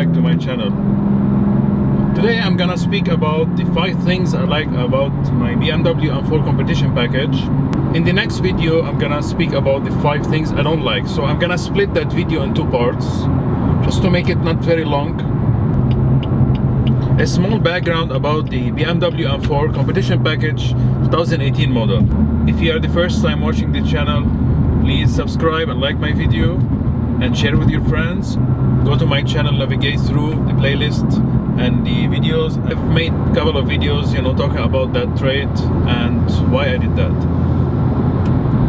back to my channel. Today I'm gonna speak about the 5 things I like about my BMW M4 competition package. In the next video I'm gonna speak about the 5 things I don't like. So I'm gonna split that video in 2 parts just to make it not very long. A small background about the BMW M4 competition package 2018 model. If you are the first time watching the channel, please subscribe and like my video and share with your friends. Go to my channel, navigate through the playlist and the videos. I've made a couple of videos, talking about that trait and why I did that.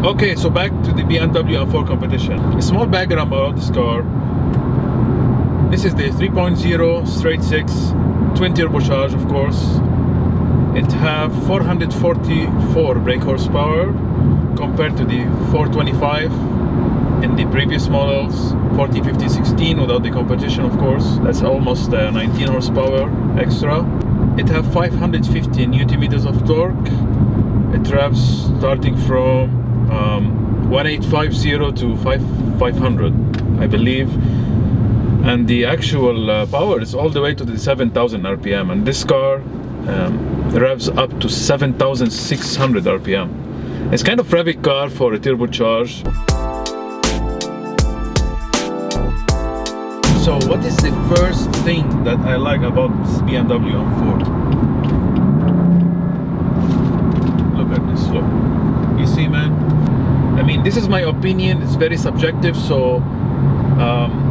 Okay, so back to the BMW M4 competition. A small background about this car. This is the 3.0 straight 6 twin turbocharged, of course. It have 444 brake horsepower compared to the 425 in the previous models, 14, 15, 16 without the competition, of course. That's almost 19 horsepower extra. It have 550 Newton meters of torque. It revs starting from 1850 to 500, I believe. And the actual power is all the way to the 7,000 RPM. And this car revs up to 7,600 RPM. It's kind of revvy car for a turbocharged. So what is the first thing that I like about this BMW M4? Look at this, look. You see, man? I mean, this is my opinion, it's very subjective, so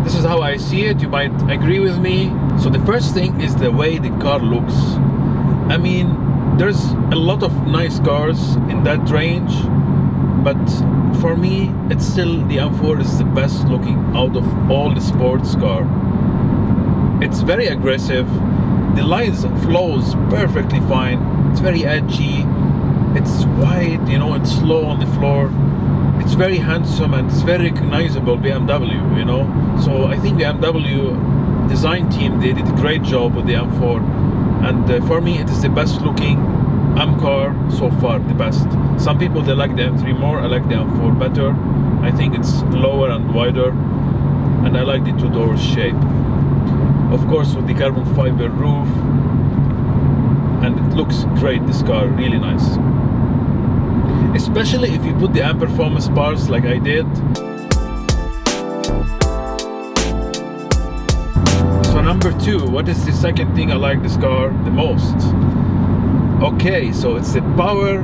this is how I see it. You might agree with me. So the first thing is the way the car looks. I mean, there's a lot of nice cars in that range, but for me, it's still the M4 is the best looking out of all the sports car. It's very aggressive. The lines flows perfectly fine. It's very edgy. It's wide, it's slow on the floor. It's very handsome and it's very recognizable BMW, So I think the BMW design team, they did a great job with the M4. And for me, it is the best looking M car so far, the best. Some people, they like the M3 more. I like the M4 better. I think it's lower and wider. And I like the 2-door shape. Of course, with the carbon fiber roof. And it looks great, this car, really nice. Especially if you put the M performance parts like I did. So number 2, what is the second thing I like this car the most? Okay, so it's the power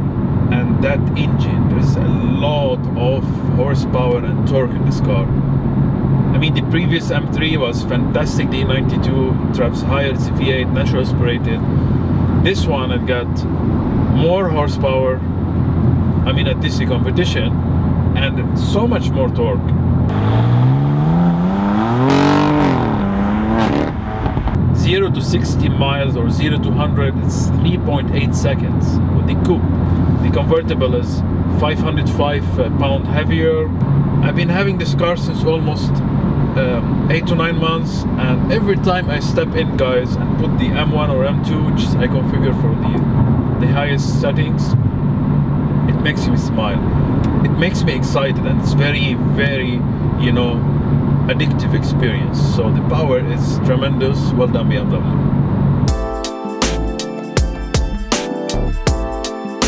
and that engine. There's a lot of horsepower and torque in this car. I mean, the previous M3 was fantastic, the E92, it revs higher, it's a V8, natural aspirated. This one, it got more horsepower, I mean at DC competition, and so much more torque. Zero to 60 miles or 0 to 100, it's 3.8 seconds. With the coupe, the convertible is 505 pound heavier. I've been having this car since almost 8 to 9 months, and every time I step in, guys, and put the M1 or M2, which I configure for the highest settings, it makes me smile. It makes me excited, and it's very, very, addictive experience. So the power is tremendous. Well done, BMW.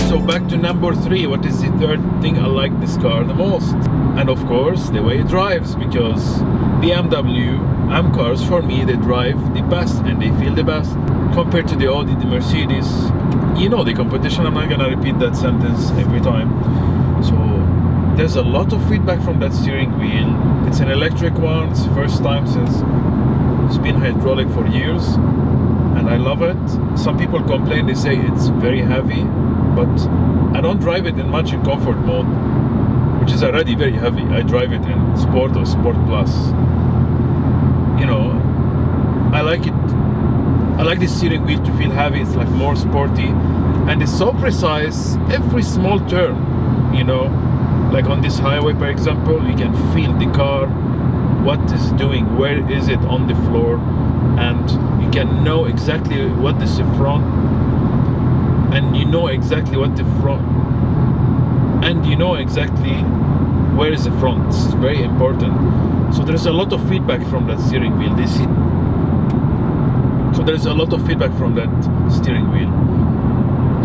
So back to number 3. What is the third thing I like this car the most? And of course, the way it drives, because BMW M cars, for me, they drive the best and they feel the best compared to the Audi, the Mercedes. The competition. I'm not gonna repeat that sentence every time. So there's a lot of feedback from that steering wheel. It's an electric one. It's the first time since it's been hydraulic for years, and I love it. Some people complain, they say it's very heavy, but I don't drive it in much in comfort mode, which is already very heavy. I drive it in Sport or Sport Plus. I like it. I like the steering wheel to feel heavy. It's like more sporty, and it's so precise. Every small turn, like on this highway, for example, you can feel the car, what it's doing, where is it on the floor, and you can know exactly what is the front, and exactly what the front, and exactly where is the front. This is very important. So there's a lot of feedback from that steering wheel. So there's a lot of feedback from that steering wheel.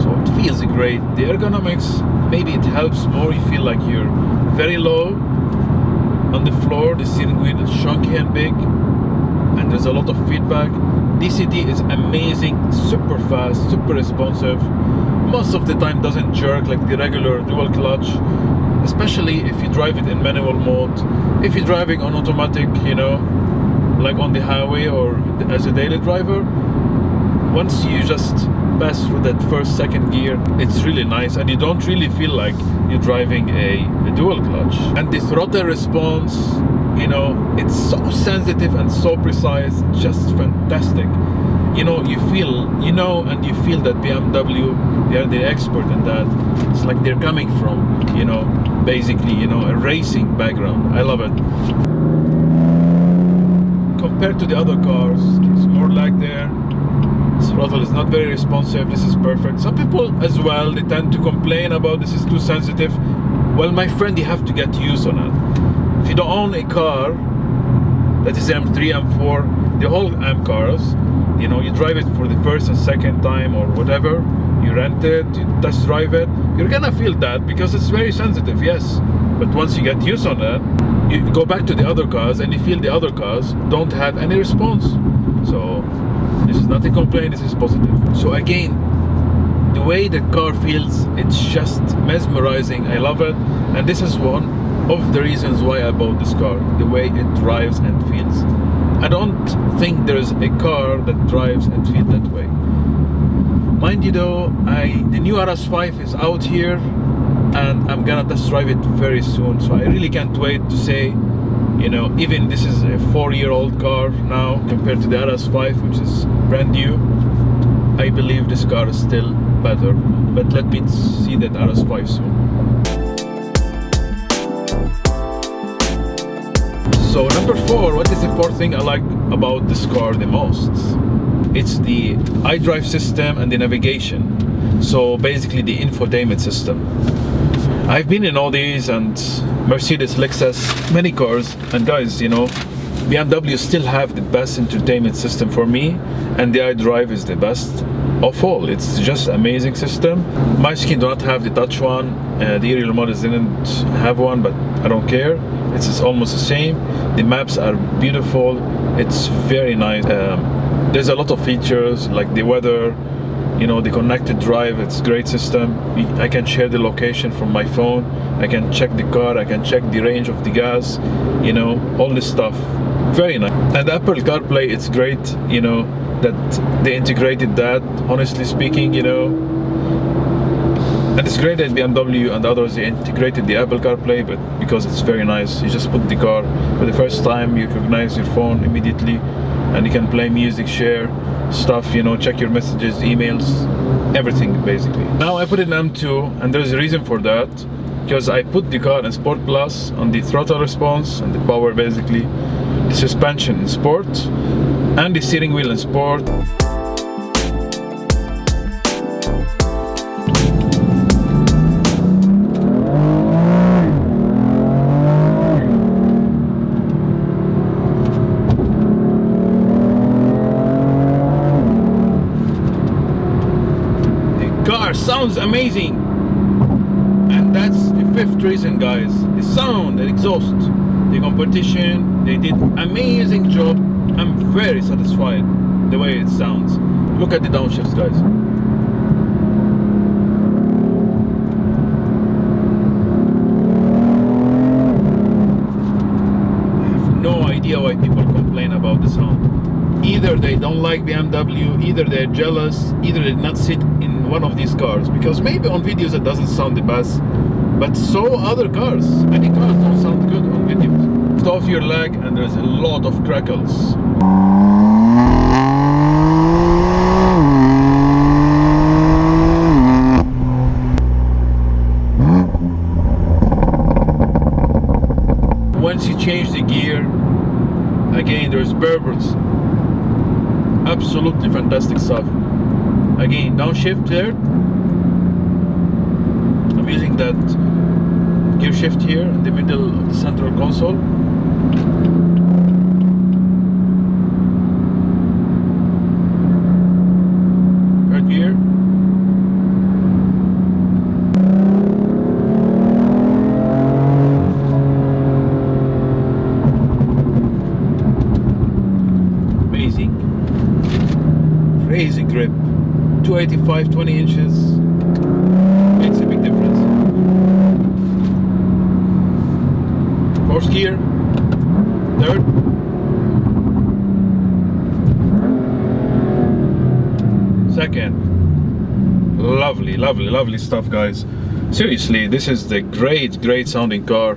So it feels great. The ergonomics, maybe it helps more. You feel like you're very low on the floor. The steering wheel is chunky and big, and there's a lot of feedback. DCT is amazing, super fast, super responsive. Most of the time doesn't jerk like the regular dual clutch, especially if you drive it in manual mode. If you're driving on automatic, you know, like on the highway or as a daily driver, once you just pass through that first, second gear, it's really nice, and you don't really feel like you're driving a dual clutch. And the throttle response, you know, it's so sensitive and so precise, just fantastic. You know, you feel, you know, and you feel that BMW, they are the expert in that. It's like they're coming from, you know, basically, you know, a racing background. I love it. Compared to the other cars, it's more like there. Throttle is not very responsive. This is perfect. Some people as well, they tend to complain about this is too sensitive. Well, my friend, you have to get used on it. If you don't own a car that is M3, M4, the whole M cars, you know, you drive it for the first and second time or whatever, you rent it, you test drive it, you're gonna feel that because it's very sensitive, yes. But once you get used on that, you go back to the other cars and you feel the other cars don't have any response. So this is not a complaint, this is positive. So again, the way the car feels, it's just mesmerizing. I love it, and this is one of the reasons why I bought this car, the way it drives and feels. I don't think there's a car that drives and feels that way. Mind you though, the new RS5 is out here and I'm gonna test drive it very soon, so I really can't wait to say, you know, even this is a 4-year-old car now compared to the RS5, which is brand new, I believe this car is still better. But let me see that RS5 soon. So number 4, what is the 4th thing I like about this car the most? It's the Idrive system and the navigation. So basically the infotainment system. I've been in Audis and Mercedes, Lexus, many cars, and guys, you know, BMW still have the best entertainment system for me, and the Idrive is the best of all. It's just amazing system. My skin do not have the touch one. The aerial models didn't have one, but I don't care. It's almost the same. The maps are beautiful. It's very nice. There's a lot of features like the weather, you know, the connected drive. It's great system. I can share the location from my phone. I can check the car. I can check the range of the gas. You know, all this stuff. Very nice. And Apple CarPlay, it's great. You know, that they integrated that. Honestly speaking, you know, and it's great that BMW and others, they integrated the Apple CarPlay, but because it's very nice. You just put the car for the first time, you recognize your phone immediately, and you can play music, share stuff, you know, check your messages, emails, everything basically. Now I put it in M2, and there's a reason for that, because I put the car in Sport Plus on the throttle response and the power basically, the suspension in Sport, and the steering wheel in Sport. Sounds amazing, and that's the 5th reason, guys. The sound, the exhaust, the competition, they did amazing job. I'm very satisfied the way it sounds. Look at the downshifts, guys. I have no idea why people complain about the sound. Either they don't like BMW, either they're jealous, either they did not sit in one of these cars, because maybe on videos it doesn't sound the best, but so other cars, many cars don't sound good on videos. Lift off your leg and there's a lot of crackles. Once you change the gear, again there's burbles. Absolutely fantastic stuff. Again, downshift there. I'm using that gear shift here in the middle of the central console. crazy grip. 285, 20 inches. Makes a big difference. Fourth gear. Third. Second. Lovely, lovely, lovely stuff, guys. Seriously, this is the great sounding car.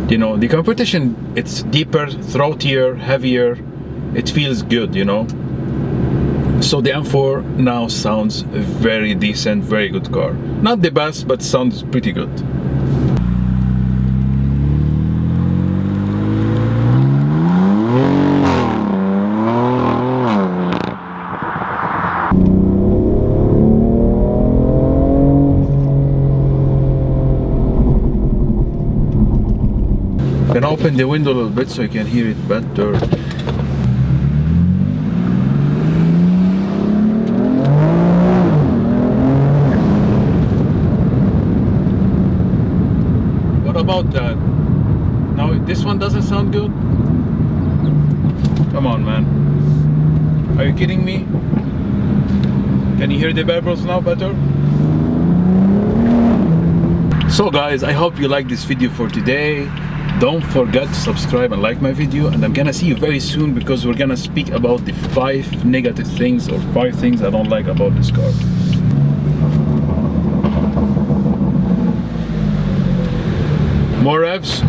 You know, the competition, it's deeper, throatier, heavier. It feels good, you know. So the M4 now sounds very decent, very good car. Not the best, but sounds pretty good. Can open the window a little bit so you can hear it better. What about that? Now this one doesn't sound good? Come on, man. Are you kidding me? Can you hear the bubbles now better? So guys, I hope you like this video for today. Don't forget to subscribe and like my video, and I'm gonna see you very soon because we're gonna speak about the 5 negative things or 5 things I don't like about this car. More revs.